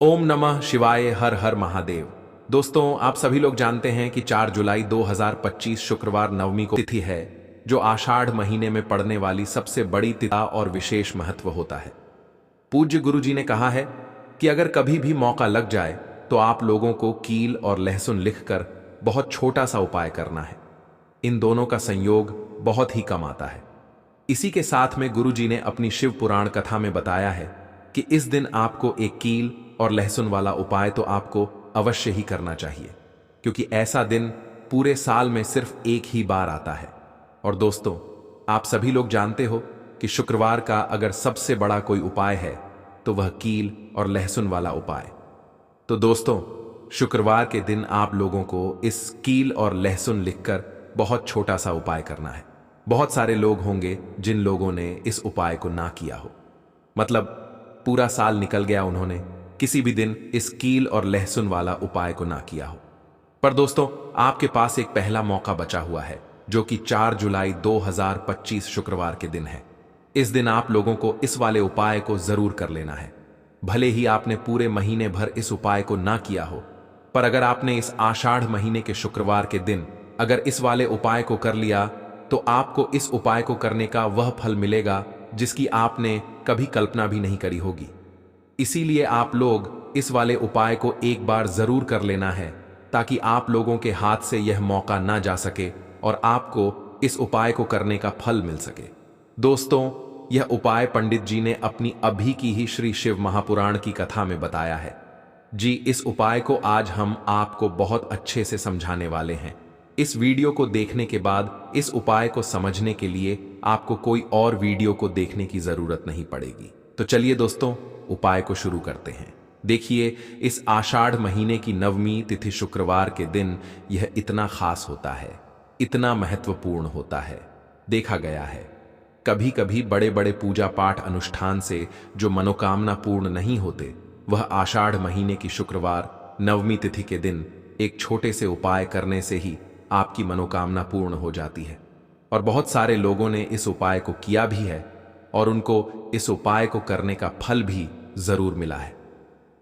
ओम नमः शिवाय। हर हर महादेव। दोस्तों, आप सभी लोग जानते हैं कि 4 जुलाई 2025 शुक्रवार नवमी को तिथि है, जो आषाढ़ महीने में पड़ने वाली सबसे बड़ी तिथि और विशेष महत्व होता है। पूज्य गुरु जी ने कहा है कि अगर कभी भी मौका लग जाए तो आप लोगों को कील और लहसुन लिखकर बहुत छोटा सा उपाय करना है। इन दोनों का संयोग बहुत ही कम आता है। इसी के साथ में गुरु जी ने अपनी शिव पुराण कथा में बताया है कि इस दिन आपको एक कील और लहसुन वाला उपाय तो आपको अवश्य ही करना चाहिए, क्योंकि ऐसा दिन पूरे साल में सिर्फ एक ही बार आता है। और दोस्तों, आप सभी लोग जानते हो कि शुक्रवार का अगर सबसे बड़ा कोई उपाय है तो वह कील और लहसुन वाला उपाय। तो दोस्तों, शुक्रवार के दिन आप लोगों को इस कील और लहसुन लिखकर बहुत छोटा सा उपाय करना है। बहुत सारे लोग होंगे जिन लोगों ने इस उपाय को ना किया हो, मतलब पूरा साल निकल गया, उन्होंने किसी भी दिन इस कील और लहसुन वाला उपाय को ना किया हो। पर दोस्तों, आपके पास एक पहला मौका बचा हुआ है, जो कि 4 जुलाई 2025 शुक्रवार के दिन है। इस दिन आप लोगों को इस वाले उपाय को जरूर कर लेना है। भले ही आपने पूरे महीने भर इस उपाय को ना किया हो, पर अगर आपने इस आषाढ़ महीने के शुक्रवार के दिन अगर इस वाले उपाय को कर लिया तो आपको इस उपाय को करने का वह फल मिलेगा जिसकी आपने कभी कल्पना भी नहीं करी होगी। इसीलिए आप लोग इस वाले उपाय को एक बार जरूर कर लेना है, ताकि आप लोगों के हाथ से यह मौका ना जा सके और आपको इस उपाय को करने का फल मिल सके। दोस्तों, यह उपाय पंडित जी ने अपनी अभी की ही श्री शिव महापुराण की कथा में बताया है। जी, इस उपाय को आज हम आपको बहुत अच्छे से समझाने वाले हैं। इस वीडियो को देखने के बाद इस उपाय को समझने के लिए आपको कोई और वीडियो को देखने की जरूरत नहीं पड़ेगी। तो चलिए दोस्तों, उपाय को शुरू करते हैं। देखिए, इस आषाढ़ महीने की नवमी तिथि शुक्रवार के दिन यह इतना खास होता है, इतना महत्वपूर्ण होता है। देखा गया है कभी कभी बड़े बड़े पूजा पाठ अनुष्ठान से जो मनोकामना पूर्ण नहीं होते, वह आषाढ़ महीने की शुक्रवार नवमी तिथि के दिन एक छोटे से उपाय करने से ही आपकी मनोकामना पूर्ण हो जाती है। और बहुत सारे लोगों ने इस उपाय को किया भी है और उनको इस उपाय को करने का फल भी जरूर मिला है।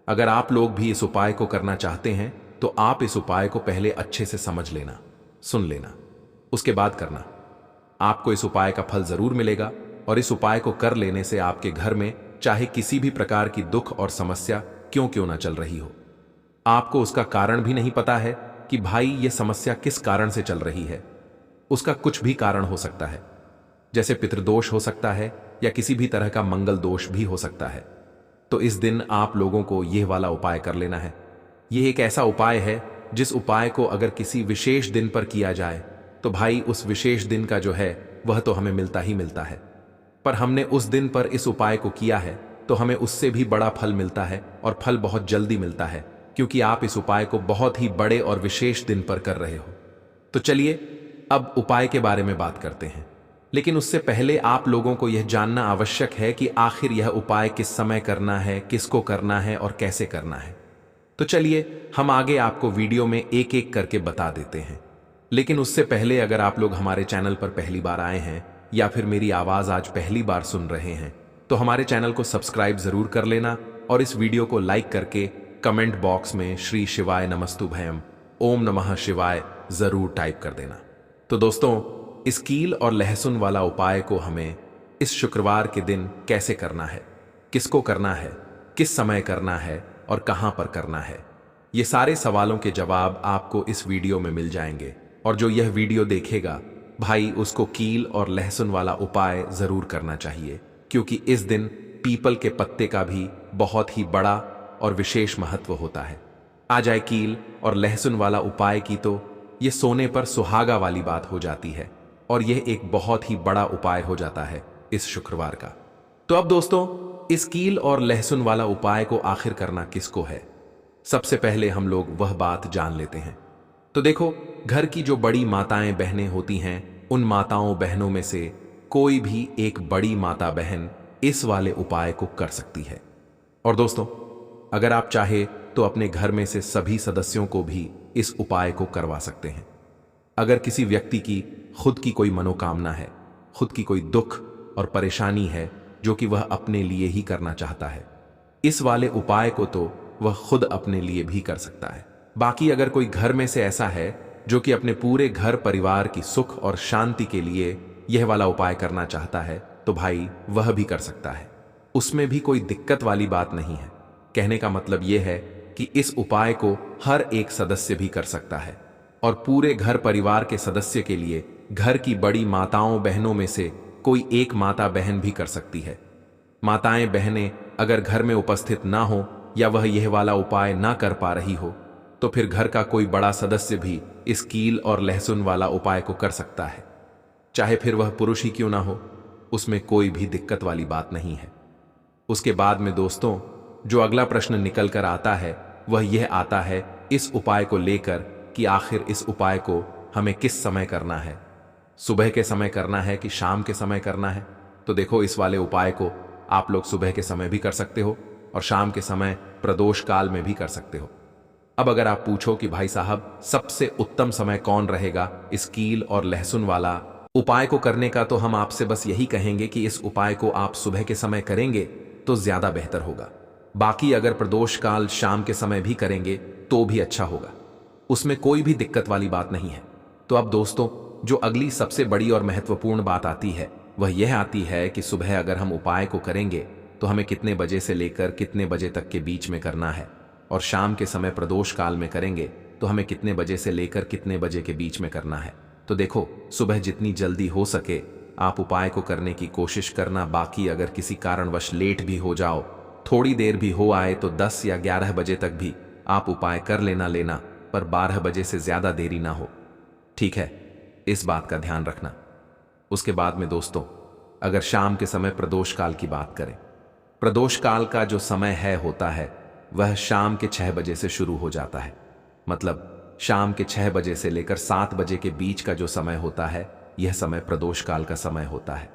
अगर आप लोग भी इस उपाय को करना चाहते हैं तो आप इस उपाय को पहले अच्छे से समझ लेना, सुन लेना, उसके बाद करना। आपको इस उपाय का फल जरूर मिलेगा और इस उपाय को कर लेने से आपके घर में चाहे किसी भी प्रकार की दुख और समस्या क्यों ना चल रही हो, आपको उसका कारण भी नहीं पता है कि भाई ये समस्या किस कारण से चल रही है। उसका कुछ भी कारण हो सकता है, जैसे पितृदोष हो सकता है या किसी भी तरह का मंगल दोष भी हो सकता है। तो इस दिन आप लोगों को यह वाला उपाय कर लेना है। यह एक ऐसा उपाय है जिस उपाय को अगर किसी विशेष दिन पर किया जाए तो भाई उस विशेष दिन का जो है वह तो हमें मिलता ही मिलता है, पर हमने उस दिन पर इस उपाय को किया है तो हमें उससे भी बड़ा फल मिलता है और फल बहुत जल्दी मिलता है, क्योंकि आप इस उपाय को बहुत ही बड़े और विशेष दिन पर कर रहे हो। तो चलिए अब उपाय के बारे में बात करते हैं, लेकिन उससे पहले आप लोगों को यह जानना आवश्यक है कि आखिर यह उपाय किस समय करना है, किसको करना है और कैसे करना है। तो चलिए हम आगे आपको वीडियो में एक एक करके बता देते हैं। लेकिन उससे पहले अगर आप लोग हमारे चैनल पर पहली बार आए हैं या फिर मेरी आवाज आज पहली बार सुन रहे हैं तो हमारे चैनल को सब्सक्राइब जरूर कर लेना और इस वीडियो को लाइक करके कमेंट बॉक्स में श्री शिवाय नमस्तुभयम ओम नमः शिवाय जरूर टाइप कर देना। तो दोस्तों, इस कील और लहसुन वाला उपाय को हमें इस शुक्रवार के दिन कैसे करना है, किसको करना है, किस समय करना है और कहां पर करना है, ये सारे सवालों के जवाब आपको इस वीडियो में मिल जाएंगे। और जो यह वीडियो देखेगा भाई, उसको कील और लहसुन वाला उपाय जरूर करना चाहिए, क्योंकि इस दिन पीपल के पत्ते का भी बहुत ही बड़ा और विशेष महत्व होता है। आ जाए कील और लहसुन वाला उपाय की तो यह सोने पर सुहागा वाली बात हो जाती है और यह एक बहुत ही बड़ा उपाय हो जाता है इस शुक्रवार का। तो अब दोस्तों, इस कील और लहसुन वाला उपाय को आखिर करना किसको है, सबसे पहले हम लोग वह बात जान लेते हैं। तो देखो, घर की जो बड़ी माताएं बहनें होती हैं, उन माताओं बहनों में से कोई भी एक बड़ी माता बहन इस वाले उपाय को कर सकती है। और दोस्तों, अगर आप चाहे तो अपने घर में से सभी सदस्यों को भी इस उपाय को करवा सकते हैं। अगर किसी व्यक्ति की खुद की कोई मनोकामना है, खुद की कोई दुख और परेशानी है जो कि वह अपने लिए ही करना चाहता है, इस वाले उपाय को तो वह खुद अपने लिए भी कर सकता है। बाकी अगर कोई घर में से ऐसा है जो कि अपने पूरे घर परिवार की सुख और शांति के लिए यह वाला उपाय करना चाहता है, तो भाई वह भी कर सकता है। उसमें भी कोई दिक्कत वाली बात नहीं है। कहने का मतलब यह है कि इस उपाय को हर एक सदस्य भी कर सकता है और पूरे घर परिवार के सदस्य के लिए घर की बड़ी माताओं बहनों में से कोई एक माता बहन भी कर सकती है। माताएं बहनें अगर घर में उपस्थित ना हो या वह यह वाला उपाय ना कर पा रही हो, तो फिर घर का कोई बड़ा सदस्य भी इस कील और लहसुन वाला उपाय को कर सकता है। चाहे फिर वह पुरुष ही क्यों ना हो, उसमें कोई भी दिक्कत वाली बात नहीं है। उसके बाद में दोस्तों जो अगला प्रश्न निकल कर आता है वह यह आता है इस उपाय को लेकर कि आखिर इस उपाय को हमें किस समय करना है, सुबह के समय करना है कि शाम के समय करना है। तो देखो, इस वाले उपाय को आप लोग सुबह के समय भी कर सकते हो और शाम के समय प्रदोष काल में भी कर सकते हो। अब अगर आप पूछो कि भाई साहब सबसे उत्तम समय कौन रहेगा इस कील और लहसुन वाला उपाय को करने का, तो हम आपसे बस यही कहेंगे कि इस उपाय को आप सुबह के समय करेंगे तो ज्यादा बेहतर होगा। बाकी अगर प्रदोष काल शाम के समय भी करेंगे तो भी अच्छा होगा, उसमें कोई भी दिक्कत वाली बात नहीं है। तो अब दोस्तों जो अगली सबसे बड़ी और महत्वपूर्ण बात आती है वह यह आती है कि सुबह अगर हम उपाय को करेंगे तो हमें कितने बजे से लेकर कितने बजे तक के बीच में करना है, और शाम के समय प्रदोष काल में करेंगे तो हमें कितने बजे से लेकर कितने बजे के बीच में करना है। तो देखो, सुबह जितनी जल्दी हो सके आप उपाय को करने की कोशिश करना। बाकी अगर किसी कारणवश लेट भी हो जाओ, थोड़ी देर भी हो आए, तो 10 या 11 बजे तक भी आप उपाय कर लेना, पर 12 बजे से ज्यादा देरी ना हो। ठीक है, इस बात का ध्यान रखना। उसके बाद में दोस्तों अगर शाम के समय प्रदोष काल की बात करें, प्रदोष काल का जो समय होता है वह शाम के 6 बजे से शुरू हो जाता है। मतलब शाम के 6 बजे से लेकर 7 बजे के बीच का जो समय होता है यह समय प्रदोष काल का समय होता है।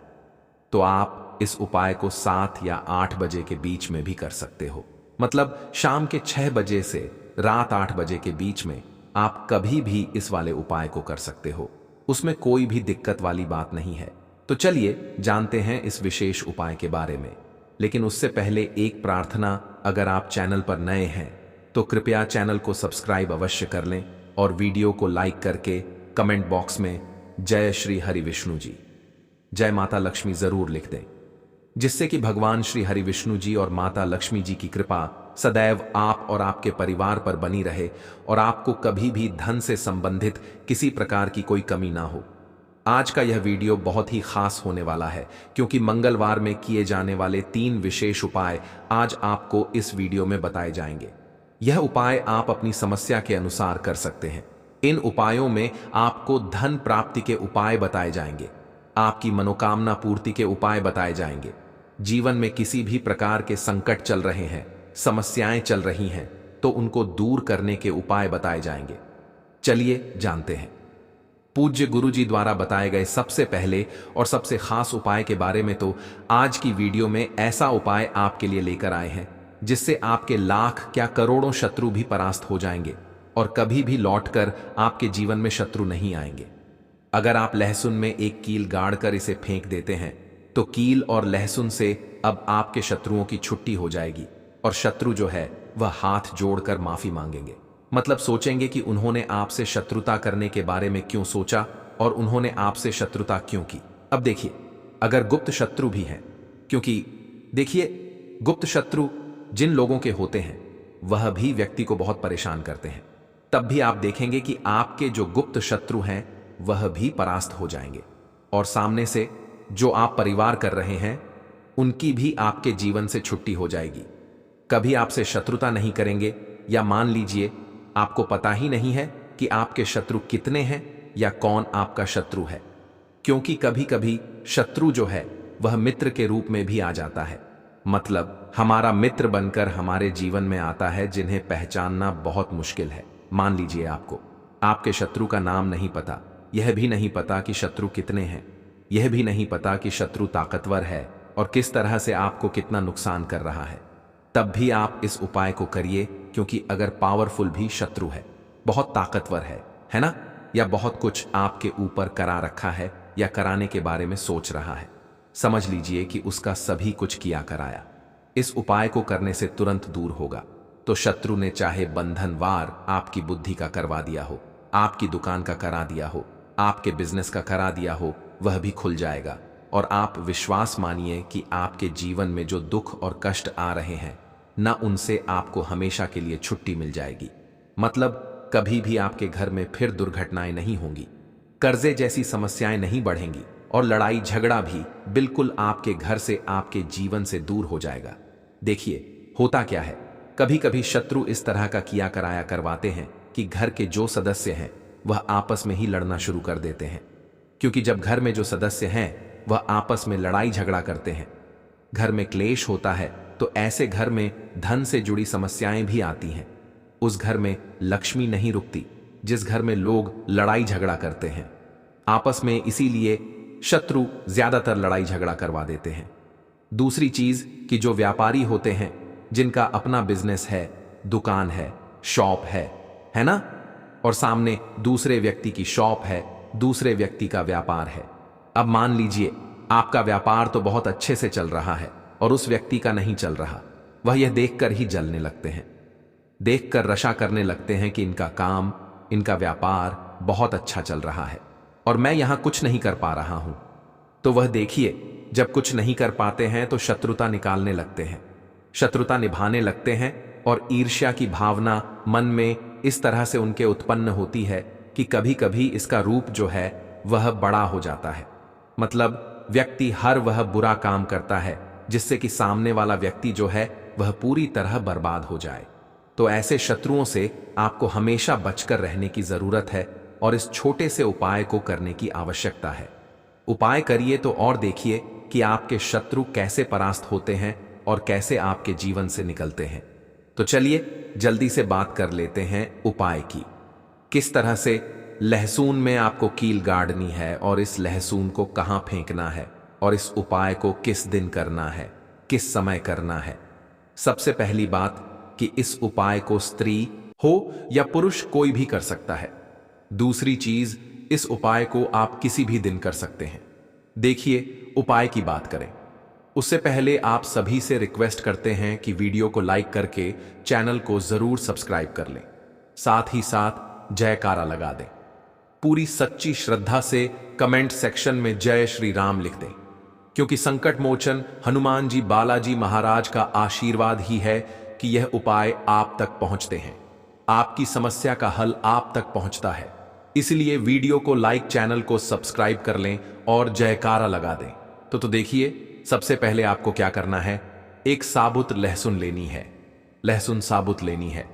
तो आप इस उपाय को 7 या 8 बजे के बीच में भी कर सकते हो। मतलब शाम के 6 बजे से रात 8 बजे के बीच में आप कभी भी इस वाले उपाय को कर सकते हो, उसमें कोई भी दिक्कत वाली बात नहीं है। तो चलिए जानते हैं इस विशेष उपाय के बारे में। लेकिन उससे पहले एक प्रार्थना, अगर आप चैनल पर नए हैं तो कृपया चैनल को सब्सक्राइब अवश्य कर लें और वीडियो को लाइक करके कमेंट बॉक्स में जय श्री हरि विष्णु जी, जय माता लक्ष्मी जरूर लिख दें, जिससे कि भगवान श्री हरि विष्णु जी और माता लक्ष्मी जी की कृपा सदैव आप और आपके परिवार पर बनी रहे और आपको कभी भी धन से संबंधित किसी प्रकार की कोई कमी ना हो। आज का यह वीडियो बहुत ही खास होने वाला है क्योंकि मंगलवार में किए जाने वाले 3 विशेष उपाय आज आपको इस वीडियो में बताए जाएंगे। यह उपाय आप अपनी समस्या के अनुसार कर सकते हैं। इन उपायों में आपको धन प्राप्ति के उपाय बताए जाएंगे, आपकी मनोकामना पूर्ति के उपाय बताए जाएंगे। जीवन में किसी भी प्रकार के संकट चल रहे हैं, समस्याएं चल रही हैं, तो उनको दूर करने के उपाय बताए जाएंगे। चलिए जानते हैं। पूज्य गुरु जी द्वारा बताए गए सबसे पहले और सबसे खास उपाय के बारे में तो आज की वीडियो में ऐसा उपाय आपके लिए लेकर आए हैं जिससे आपके लाख क्या करोड़ों शत्रु भी परास्त हो जाएंगे और कभी भी लौटकर आपके जीवन में शत्रु नहीं आएंगे। अगर आप लहसुन में एक कील गाड़कर इसे फेंक देते हैं तो कील और लहसुन से अब आपके शत्रुओं की छुट्टी हो जाएगी और शत्रु जो है वह हाथ जोड़कर माफी मांगेंगे। मतलब सोचेंगे कि उन्होंने आपसे शत्रुता करने के बारे में क्यों सोचा और उन्होंने आपसे शत्रुता क्यों की। अब देखिए, अगर गुप्त शत्रु भी हैं, क्योंकि देखिए गुप्त शत्रु जिन लोगों के होते हैं वह भी व्यक्ति को बहुत परेशान करते हैं, तब भी आप देखेंगे कि आपके जो गुप्त शत्रु हैं वह भी परास्त हो जाएंगे और सामने से जो आप परिवार कर रहे हैं उनकी भी आपके जीवन से छुट्टी हो जाएगी। कभी आपसे शत्रुता नहीं करेंगे, या मान लीजिए आपको पता ही नहीं है कि आपके शत्रु कितने हैं या कौन आपका शत्रु है, क्योंकि कभी कभी शत्रु जो है वह मित्र के रूप में भी आ जाता है। मतलब हमारा मित्र बनकर हमारे जीवन में आता है जिन्हें पहचानना बहुत मुश्किल है। मान लीजिए आपको आपके शत्रु का नाम नहीं पता, यह भी नहीं पता कि शत्रु कितने हैं, यह भी नहीं पता कि शत्रु ताकतवर है और किस तरह से आपको कितना नुकसान कर रहा है, तब भी आप इस उपाय को करिए। क्योंकि अगर पावरफुल भी शत्रु है, बहुत ताकतवर है ना, या बहुत कुछ आपके ऊपर करा रखा है या कराने के बारे में सोच रहा है, समझ लीजिए कि उसका सभी कुछ किया कराया इस उपाय को करने से तुरंत दूर होगा। तो शत्रु ने चाहे बंधनवार आपकी बुद्धि का करवा दिया हो, आपकी दुकान का करा दिया हो, आपके बिजनेस का करा दिया हो, वह भी खुल जाएगा। और आप विश्वास मानिए कि आपके जीवन में जो दुख और कष्ट आ रहे हैं ना, उनसे आपको हमेशा के लिए छुट्टी मिल जाएगी। मतलब कभी भी आपके घर में फिर दुर्घटनाएं नहीं होंगी, कर्जे जैसी समस्याएं नहीं बढ़ेंगी और लड़ाई झगड़ा भी बिल्कुल आपके घर से, आपके जीवन से दूर हो जाएगा। देखिए होता क्या है, कभी कभी शत्रु इस तरह का किया कराया करवाते हैं कि घर के जो सदस्य हैं वह आपस में ही लड़ना शुरू कर देते हैं। क्योंकि जब घर में जो सदस्य हैं वह आपस में लड़ाई झगड़ा करते हैं, घर में क्लेश होता है, तो ऐसे घर में धन से जुड़ी समस्याएं भी आती हैं। उस घर में लक्ष्मी नहीं रुकती जिस घर में लोग लड़ाई झगड़ा करते हैं आपस में, इसीलिए शत्रु ज्यादातर लड़ाई झगड़ा करवा देते हैं। दूसरी चीज कि जो व्यापारी होते हैं, जिनका अपना बिजनेस है, दुकान है, शॉप है ना, और सामने दूसरे व्यक्ति की शॉप है, दूसरे व्यक्ति का व्यापार है। अब मान लीजिए आपका व्यापार तो बहुत अच्छे से चल रहा है और उस व्यक्ति का नहीं चल रहा, वह यह देखकर ही जलने लगते हैं, देखकर रशा करने लगते हैं कि इनका काम, इनका व्यापार बहुत अच्छा चल रहा है और मैं यहां कुछ नहीं कर पा रहा हूं। तो वह देखिए, जब कुछ नहीं कर पाते हैं तो शत्रुता निकालने लगते हैं, शत्रुता निभाने लगते हैं और ईर्ष्या की भावना मन में इस तरह से उनके उत्पन्न होती है कि कभी कभी इसका रूप जो है वह बड़ा हो जाता है। मतलब व्यक्ति हर वह बुरा काम करता है जिससे कि सामने वाला व्यक्ति जो है वह पूरी तरह बर्बाद हो जाए। तो ऐसे शत्रुओं से आपको हमेशा बचकर रहने की जरूरत है और इस छोटे से उपाय को करने की आवश्यकता है। उपाय करिए तो और देखिए कि आपके शत्रु कैसे परास्त होते हैं और कैसे आपके जीवन से निकलते हैं। तो चलिए जल्दी से बात कर लेते हैं उपाय की। किस तरह से लहसुन में आपको कील गाड़नी है और इस लहसुन को कहां फेंकना है और इस उपाय को किस दिन करना है, किस समय करना है। सबसे पहली बात कि इस उपाय को स्त्री हो या पुरुष कोई भी कर सकता है। दूसरी चीज, इस उपाय को आप किसी भी दिन कर सकते हैं। देखिए उपाय की बात करें उससे पहले आप सभी से रिक्वेस्ट करते हैं कि वीडियो को लाइक करके चैनल को जरूर सब्सक्राइब कर लें, साथ ही साथ जयकारा लगा दें। पूरी सच्ची श्रद्धा से कमेंट सेक्शन में जय श्री राम लिख दें, क्योंकि संकट मोचन हनुमान जी बालाजी महाराज का आशीर्वाद ही है कि यह उपाय आप तक पहुंचते हैं, आपकी समस्या का हल आप तक पहुंचता है। इसलिए वीडियो को लाइक, चैनल को सब्सक्राइब कर लें और जयकारा लगा दें। तो देखिए सबसे पहले आपको क्या करना है, एक साबुत लहसुन लेनी है, लहसुन साबुत लेनी है।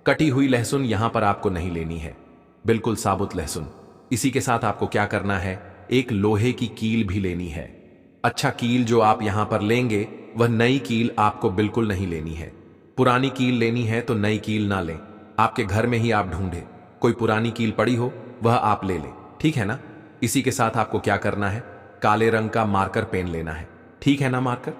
कटी हुई लहसुन यहां पर आपको नहीं लेनी है, बिल्कुल साबुत लहसुन। इसी के साथ आपको क्या करना है, एक लोहे की कील भी लेनी है। अच्छा कील जो आप यहां पर लेंगे वह नई कील आपको बिल्कुल नहीं लेनी है। पुरानी कील लेनी है तो नई कील ना लें, आपके घर में ही आप ढूंढें, कोई पुरानी कील पड़ी हो वह आप ले लें, ठीक है ना। इसी के साथ आपको क्या करना है, काले रंग का मार्कर पेन लेना है, ठीक है ना मार्कर,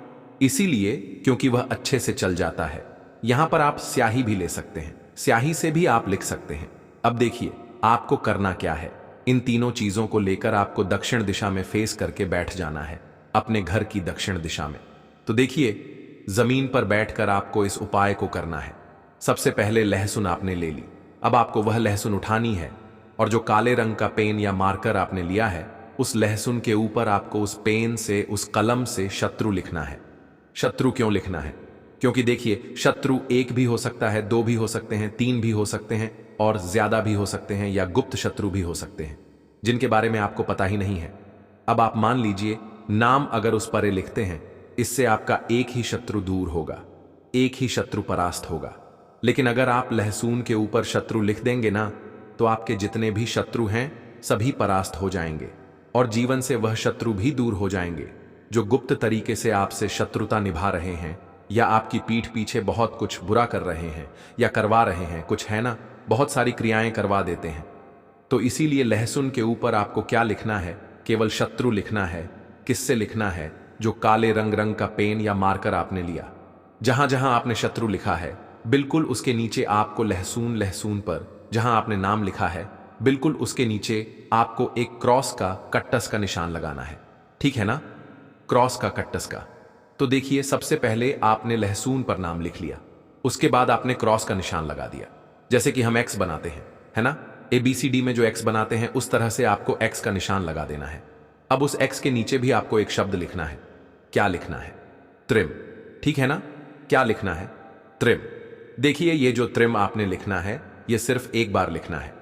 इसीलिए क्योंकि वह अच्छे से चल जाता है। यहां पर आप स्याही भी ले सकते हैं, स्याही से भी आप लिख सकते हैं। अब देखिए आपको करना क्या है, इन तीनों चीजों को लेकर आपको दक्षिण दिशा में फेस करके बैठ जाना है, अपने घर की दक्षिण दिशा में। तो देखिए जमीन पर बैठकर आपको इस उपाय को करना है। सबसे पहले लहसुन आपने ले ली, अब आपको वह लहसुन उठानी है और जो काले रंग का पेन या मार्कर आपने लिया है उस लहसुन के ऊपर आपको उस पेन से, उस कलम से शत्रु लिखना है। शत्रु क्यों लिखना है, क्योंकि देखिए शत्रु एक भी हो सकता है, दो भी हो सकते हैं, तीन भी हो सकते हैं और ज्यादा भी हो सकते हैं, या गुप्त शत्रु भी हो सकते हैं जिनके बारे में आपको पता ही नहीं है। अब आप मान लीजिए नाम अगर उस पर लिखते हैं, इससे आपका एक ही शत्रु दूर होगा, एक ही शत्रु परास्त होगा। लेकिन अगर आप लहसुन के ऊपर शत्रु लिख देंगे ना, तो आपके जितने भी शत्रु हैं सभी परास्त हो जाएंगे और जीवन से वह शत्रु भी दूर हो जाएंगे जो गुप्त तरीके से आपसे शत्रुता निभा रहे हैं या आपकी पीठ पीछे बहुत कुछ बुरा कर रहे हैं या करवा रहे हैं, कुछ है ना, बहुत सारी क्रियाएं करवा देते हैं। तो इसीलिए लहसुन के ऊपर आपको क्या लिखना है, केवल शत्रु लिखना है। किससे लिखना है, जो काले रंग का पेन या मार्कर आपने लिया, जहां जहां आपने शत्रु लिखा है बिल्कुल उसके नीचे आपको लहसुन पर जहां आपने नाम लिखा है बिल्कुल उसके नीचे आपको एक क्रॉस का, कट्टस का निशान लगाना है, ठीक है ना, क्रॉस का, कट्टस का। तो देखिए सबसे पहले आपने लहसुन पर नाम लिख लिया, उसके बाद आपने क्रॉस का निशान लगा दिया, जैसे कि हम एक्स बनाते हैं, है ना। ABCD में जो एक्स बनाते हैं उस तरह से आपको एक्स का निशान लगा देना है। अब उस एक्स के नीचे भी आपको एक शब्द लिखना है। क्या लिखना है? त्रिम। ठीक है ना। क्या लिखना है? त्रिम। देखिए, ये जो त्रिम आपने लिखना है ये सिर्फ एक बार लिखना है,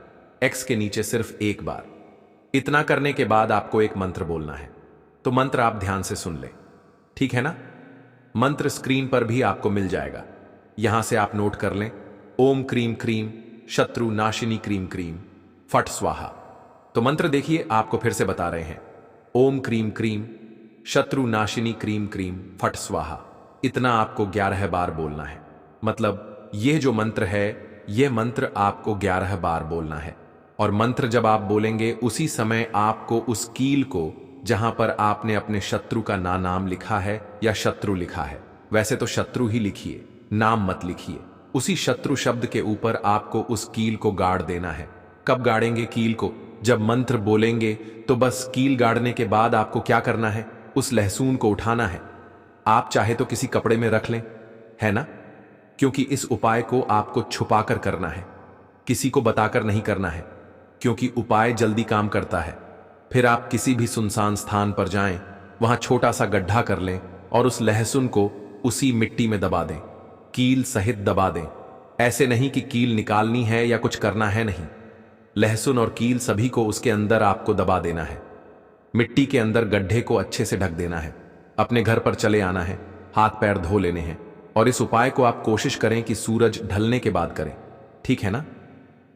एक्स के नीचे सिर्फ एक बार। इतना करने के बाद आपको एक मंत्र बोलना है। तो मंत्र आप ध्यान से सुन लें, ठीक है ना। मंत्र स्क्रीन पर भी आपको मिल जाएगा, यहां से आप नोट कर लें। ओम क्रीम क्रीम शत्रु नाशिनी क्रीम क्रीम फट स्वाहा। तो मंत्र देखिए, आपको फिर से बता रहे हैं। ओम क्रीम क्रीम शत्रु नाशिनी क्रीम क्रीम फट स्वाहा। इतना आपको 11 बार बोलना है। मतलब यह जो मंत्र है, यह मंत्र आपको 11 बार बोलना है। और मंत्र जब आप बोलेंगे उसी समय आपको उस कील को, जहां पर आपने अपने शत्रु का नाम लिखा है या शत्रु लिखा है, वैसे तो शत्रु ही लिखिए, नाम मत लिखिए, उसी शत्रु शब्द के ऊपर आपको उस कील को गाड़ देना है। कब गाड़ेंगे कील को? जब मंत्र बोलेंगे। तो बस कील गाड़ने के बाद आपको क्या करना है? उस लहसून को उठाना है। आप चाहे तो किसी कपड़े में रख लें, है ना, क्योंकि इस उपाय को आपको छुपाकर करना है, किसी को बताकर नहीं करना है, क्योंकि उपाय जल्दी काम करता है। फिर आप किसी भी सुनसान स्थान पर जाएं, वहां छोटा सा गड्ढा कर लें और उस लहसुन को उसी मिट्टी में दबा दें, कील सहित दबा दें। ऐसे नहीं कि कील निकालनी है या कुछ करना है, नहीं, लहसुन और कील सभी को उसके अंदर आपको दबा देना है। मिट्टी के अंदर गड्ढे को अच्छे से ढक देना है। अपने घर पर चले आना है, हाथ पैर धो लेने हैं। और इस उपाय को आप कोशिश करें कि सूरज ढलने के बाद करें, ठीक है ना।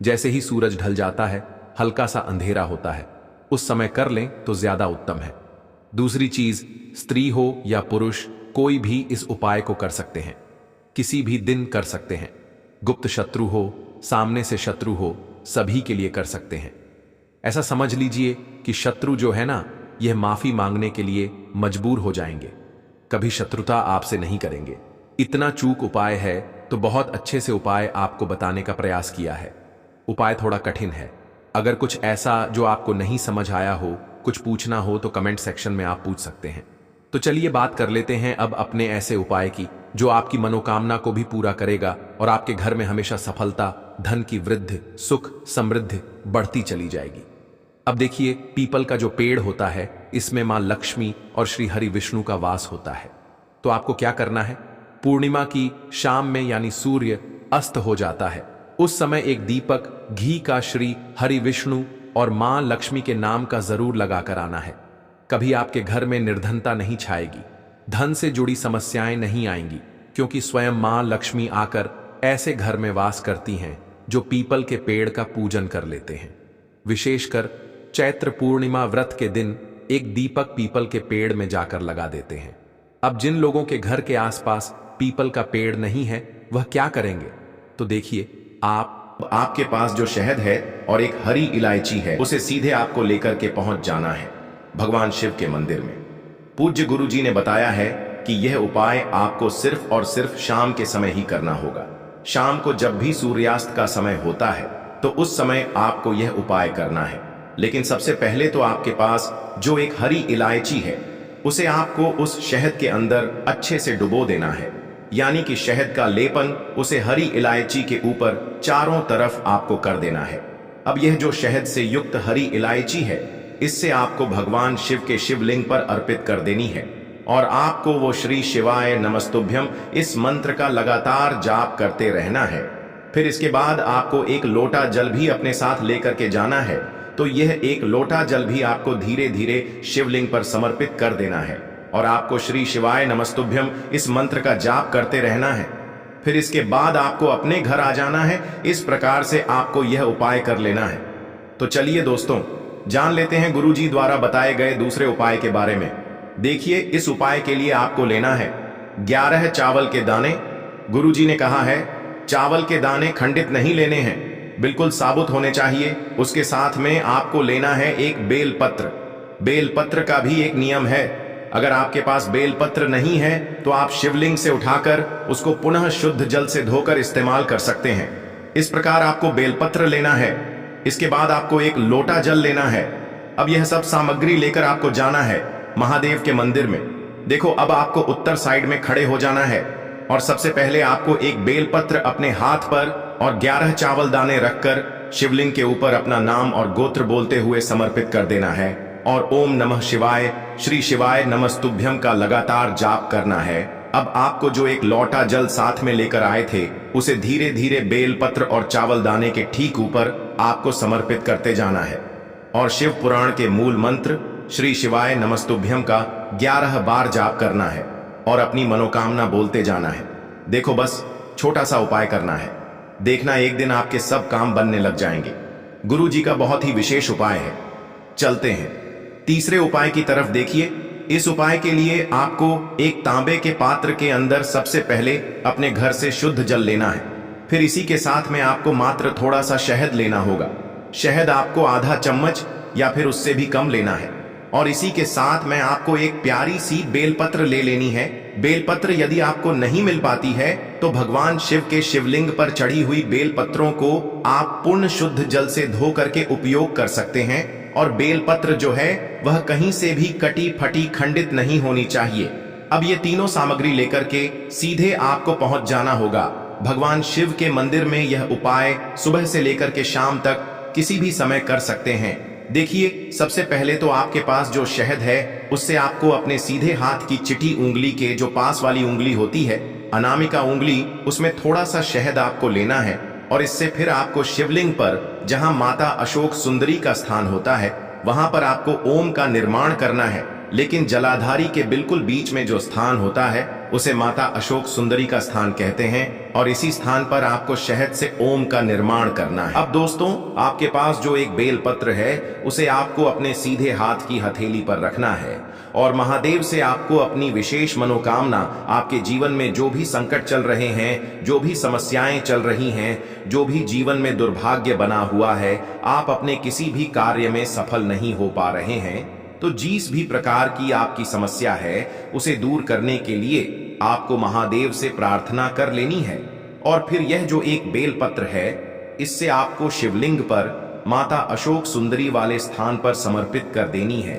जैसे ही सूरज ढल जाता है, हल्का सा अंधेरा होता है, उस समय कर लें तो ज्यादा उत्तम है। दूसरी चीज, स्त्री हो या पुरुष, कोई भी इस उपाय को कर सकते हैं, किसी भी दिन कर सकते हैं। गुप्त शत्रु हो, सामने से शत्रु हो, सभी के लिए कर सकते हैं। ऐसा समझ लीजिए कि शत्रु जो है ना, यह माफी मांगने के लिए मजबूर हो जाएंगे, कभी शत्रुता आपसे नहीं करेंगे। इतना चूक उपाय है तो बहुत अच्छे से उपाय आपको बताने का प्रयास किया है। उपाय थोड़ा कठिन है। अगर कुछ ऐसा जो आपको नहीं समझ आया हो, कुछ पूछना हो तो कमेंट सेक्शन में आप पूछ सकते हैं। तो चलिए बात कर लेते हैं अब अपने ऐसे उपाय की जो आपकी मनोकामना को भी पूरा करेगा और आपके घर में हमेशा सफलता, धन की वृद्धि, सुख, समृद्धि बढ़ती चली जाएगी। अब देखिए, पीपल का जो पेड़ होता है, इसमें मां लक्ष्मी और श्री हरि विष्णु का वास होता है। तो आपको क्या करना है? पूर्णिमा की शाम में, यानी सूर्य अस्त हो जाता है, उस समय एक दीपक घी का श्री हरि विष्णु और मां लक्ष्मी के नाम का जरूर लगा कर आना है। कभी आपके घर में निर्धनता नहीं छाएगी, धन से जुड़ी समस्याएं नहीं आएंगी, क्योंकि स्वयं मां लक्ष्मी आकर ऐसे घर में वास करती हैं जो पीपल के पेड़ का पूजन कर लेते हैं। विशेषकर चैत्र पूर्णिमा व्रत के दिन एक दीपक पीपल के पेड़ में जाकर लगा देते हैं। अब जिन लोगों के घर के आसपास पीपल का पेड़ नहीं है, वह क्या करेंगे? तो देखिए, आपके पास जो शहद है और एक हरी इलायची है, उसे सीधे आपको लेकर के पहुंच जाना है भगवान शिव के मंदिर में। पूज्य गुरु जी ने बताया है कि यह उपाय आपको सिर्फ और सिर्फ शाम के समय ही करना होगा। शाम को जब भी सूर्यास्त का समय होता है, तो उस समय आपको यह उपाय करना है। लेकिन सबसे पहले तो आपके पास जो एक हरी इलायची है, उसे आपको उस शहद के अंदर अच्छे से डुबो देना है, यानी कि शहद का लेपन उसे हरी इलायची के ऊपर चारों तरफ आपको कर देना है। अब यह जो शहद से युक्त हरी इलायची है, इससे आपको भगवान शिव के शिवलिंग पर अर्पित कर देनी है और आपको वो श्री शिवाय नमस्तुभ्यम इस मंत्र का लगातार जाप करते रहना है। फिर इसके बाद आपको एक लोटा जल भी अपने साथ लेकर के जाना है। तो यह एक लोटा जल भी आपको धीरे धीरे शिवलिंग पर समर्पित कर देना है और आपको श्री शिवाय नमस्तुभ्यम इस मंत्र का जाप करते रहना है। फिर इसके बाद आपको अपने घर आ जाना है। इस प्रकार से आपको यह उपाय कर लेना है। तो चलिए दोस्तों, जान लेते हैं गुरुजी द्वारा बताए गए दूसरे उपाय के बारे में। देखिए, इस उपाय के लिए आपको लेना है 11 चावल के दाने। गुरुजी ने कहा है चावल के दाने खंडित नहीं लेने हैं, बिल्कुल साबुत होने चाहिए। उसके साथ में आपको लेना है एक बेलपत्र। बेलपत्र का भी एक नियम है, अगर आपके पास बेलपत्र नहीं है तो आप शिवलिंग से उठाकर उसको पुनः शुद्ध जल से धोकर इस्तेमाल कर सकते हैं। इस प्रकार आपको बेलपत्र लेना है। इसके बाद आपको एक लोटा जल लेना है। अब यह सब सामग्री लेकर आपको जाना है महादेव के मंदिर में। देखो, अब आपको उत्तर साइड में खड़े हो जाना है। और सबसे पहले आपको एक बेलपत्र अपने हाथ पर और 11 चावल दाने रखकर शिवलिंग के ऊपर अपना नाम और गोत्र बोलते हुए समर्पित कर देना है और ओम नमः शिवाय, श्री शिवाय नमस्तुभ्यम का लगातार जाप करना है। अब आपको जो एक लोटा जल साथ में लेकर आए थे उसे धीरे धीरे बेलपत्र और चावल दाने के ठीक ऊपर आपको समर्पित करते जाना है और शिव पुराण के मूल मंत्र श्री शिवाय नमस्तुभ्यम का 11 बार जाप करना है और अपनी मनोकामना बोलते जाना है। देखो बस छोटा सा उपाय करना है, देखना एक दिन आपके सब काम बनने लग जाएंगे। गुरु जी का बहुत ही विशेष उपाय है। चलते हैं तीसरे उपाय की तरफ। देखिए, इस उपाय के लिए आपको एक तांबे के पात्र के अंदर सबसे पहले अपने घर से शुद्ध जल लेना है। फिर इसी के साथ में आपको मात्र थोड़ा सा शहद लेना होगा। शहद आपको आधा चम्मच या फिर उससे भी कम लेना है और इसी के साथ में आपको एक प्यारी सी बेलपत्र ले लेनी है। बेलपत्र यदि आपको नहीं मिल पाती है तो भगवान शिव के शिवलिंग पर चढ़ी हुई बेलपत्रों को आप पूर्ण शुद्ध जल से धो करके उपयोग कर सकते हैं और बेलपत्र जो है वह कहीं से भी कटी फटी खंडित नहीं होनी चाहिए। अब ये तीनों सामग्री लेकर के सीधे आपको पहुंच जाना होगा भगवान शिव के मंदिर में। यह उपाय सुबह से लेकर के शाम तक किसी भी समय कर सकते हैं। देखिए, सबसे पहले तो आपके पास जो शहद है उससे आपको अपने सीधे हाथ की चिटी उंगली के जो पास वाली उंगली होती है, अनामिका उंगली, उसमें थोड़ा सा शहद आपको लेना है और इससे फिर आपको शिवलिंग पर जहां माता अशोक सुंदरी का स्थान होता है वहां पर आपको ओम का निर्माण करना है। लेकिन जलाधारी के बिल्कुल बीच में जो स्थान होता है उसे माता अशोक सुंदरी का स्थान कहते हैं और इसी स्थान पर आपको शहद से ओम का निर्माण करना है। अब दोस्तों, आपके पास जो एक बेलपत्र है उसे आपको अपने सीधे हाथ की हथेली पर रखना है और महादेव से आपको अपनी विशेष मनोकामना, आपके जीवन में जो भी संकट चल रहे हैं, जो भी समस्याएं चल रही हैं, जो भी जीवन में दुर्भाग्य बना हुआ है, आप अपने किसी भी कार्य में सफल नहीं हो पा रहे हैं, तो जिस भी प्रकार की आपकी समस्या है उसे दूर करने के लिए आपको महादेव से प्रार्थना कर लेनी है। और फिर यह जो एक बेलपत्र है इससे आपको शिवलिंग पर माता अशोक सुंदरी वाले स्थान पर समर्पित कर देनी है।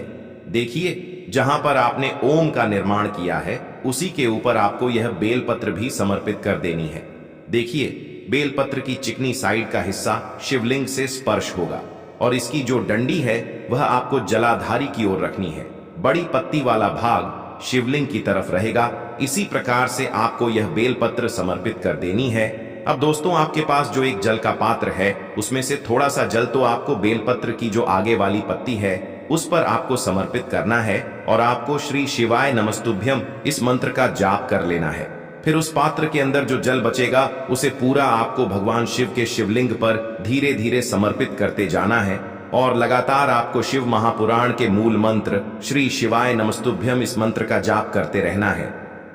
देखिए, जहां पर आपने ओम का निर्माण किया है उसी के ऊपर आपको यह बेलपत्र भी समर्पित कर देनी है। देखिए, बेलपत्र की चिकनी साइड का हिस्सा शिवलिंग से स्पर्श होगा और इसकी जो डंडी है वह आपको जलाधारी की ओर रखनी है। बड़ी पत्ती वाला भाग शिवलिंग की तरफ रहेगा। इसी प्रकार से आपको यह बेलपत्र समर्पित कर देनी है। अब दोस्तों, आपके पास जो एक जल का पात्र है उसमें से थोड़ा सा जल तो आपको बेलपत्र की जो आगे वाली पत्ती है उस पर आपको समर्पित करना है और आपको श्री शिवाय नमस्तुभ्यम इस मंत्र का जाप कर लेना है। फिर उस पात्र के अंदर जो जल बचेगा उसे पूरा आपको भगवान शिव के शिवलिंग पर धीरे धीरे समर्पित करते जाना है और लगातार आपको शिव महापुराण के मूल मंत्र श्री शिवाय नमस्तुभ्यम इस मंत्र का जाप करते रहना है।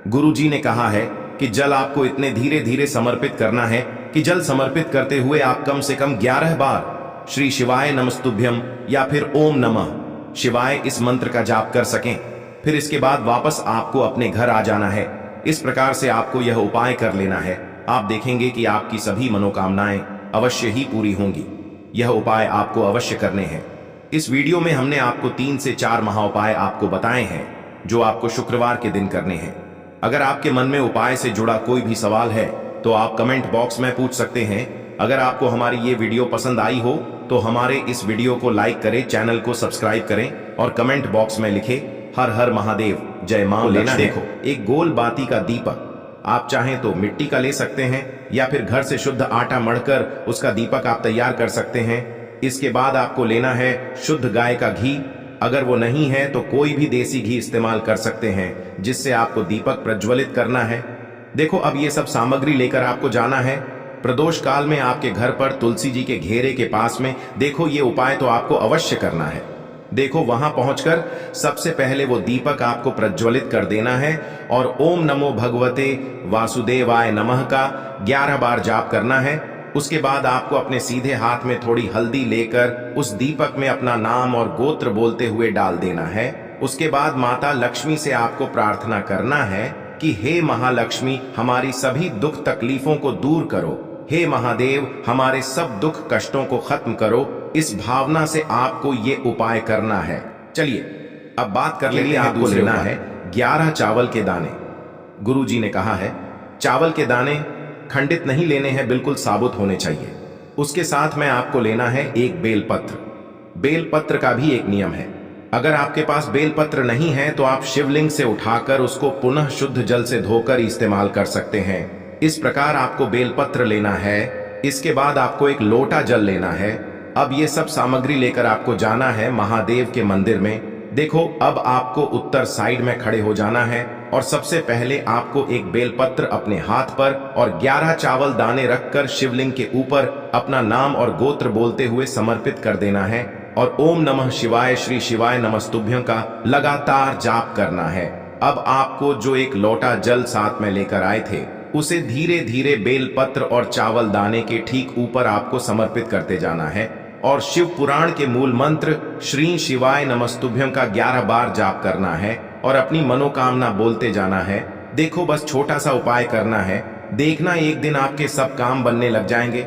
गुरु जी ने कहा है कि जल आपको इतने धीरे धीरे समर्पित करना है कि जल समर्पित करते हुए आप कम से कम 11 बार श्री शिवाय नमस्तुभ्यम या फिर ओम नमः शिवाय इस मंत्र का जाप कर सकें। फिर इसके बाद वापस आपको अपने घर आ जाना है। इस प्रकार से आपको यह उपाय कर लेना है। आप देखेंगे कि आपकी सभी मनोकामनाएं अवश्य ही पूरी होंगी। यह उपाय आपको अवश्य करने हैं। इस वीडियो में हमने आपको 3 से 4 महाउपाय आपको बताए हैं जो आपको शुक्रवार के दिन करने हैं। अगर आपके मन में उपाय से जुड़ा कोई भी सवाल है तो आप कमेंट बॉक्स में पूछ सकते हैं। अगर आपको हमारी ये वीडियो पसंद आई हो तो हमारे इस वीडियो को लाइक करें, चैनल को सब्सक्राइब करें और कमेंट बॉक्स में लिखें हर हर महादेव, जय मां। लेना देखो, एक गोल बाती का दीपक आप चाहें तो मिट्टी का ले सकते हैं या फिर घर से शुद्ध आटा मढ़कर उसका दीपक आप तैयार कर सकते हैं। इसके बाद आपको लेना है शुद्ध गाय का घी। अगर वो नहीं है तो कोई भी देसी घी इस्तेमाल कर सकते हैं जिससे आपको दीपक प्रज्वलित करना है। देखो, अब ये सब सामग्री लेकर आपको जाना है प्रदोष काल में आपके घर पर तुलसी जी के घेरे के पास में। देखो, ये उपाय तो आपको अवश्य करना है। देखो, वहां पहुंचकर सबसे पहले वो दीपक आपको प्रज्वलित कर देना है और ओम नमो भगवते वासुदेवाय नमः का 11 बार जाप करना है। उसके बाद आपको अपने सीधे हाथ में थोड़ी हल्दी लेकर उस दीपक में अपना नाम और गोत्र बोलते हुए डाल देना है। उसके बाद माता लक्ष्मी से आपको प्रार्थना करना है कि हे महालक्ष्मी, हमारी सभी दुख तकलीफों को दूर करो। हे महादेव, हमारे सब दुख कष्टों को खत्म करो। इस भावना से आपको ये उपाय करना है। चलिए, अब बात कर लेते हैं। आपको लेना है 11 चावल के दाने। गुरु जी ने कहा है चावल के दाने खंडित नहीं लेने हैं, बिल्कुल साबुत होने चाहिए। उसके साथ में आपको लेना है एक बेलपत्र। बेलपत्र का भी एक नियम है, अगर आपके पास बेलपत्र नहीं है तो आप शिवलिंग से उठाकर उसको पुनः शुद्ध जल से धोकर इस्तेमाल कर सकते हैं। इस प्रकार आपको बेलपत्र लेना है। इसके बाद आपको एक लोटा जल लेना है। अब ये सब सामग्री लेकर आपको जाना है महादेव के मंदिर में। देखो, अब आपको उत्तर साइड में खड़े हो जाना है और सबसे पहले आपको एक बेलपत्र अपने हाथ पर और 11 चावल दाने रखकर शिवलिंग के ऊपर अपना नाम और गोत्र बोलते हुए समर्पित कर देना है और ओम नमः शिवाय श्री शिवाय नमस्तुभ्यं का लगातार जाप करना है। अब आपको जो एक लोटा जल साथ में लेकर आए थे उसे धीरे धीरे बेलपत्र और चावल दाने के ठीक ऊपर आपको समर्पित करते जाना है और शिव पुराण के मूल मंत्र श्री शिवाय नमस्तुभ्यं का 11 बार जाप करना है और अपनी मनोकामना बोलते जाना है। देखो, बस छोटा सा उपाय करना है, देखना एक दिन आपके सब काम बनने लग जाएंगे।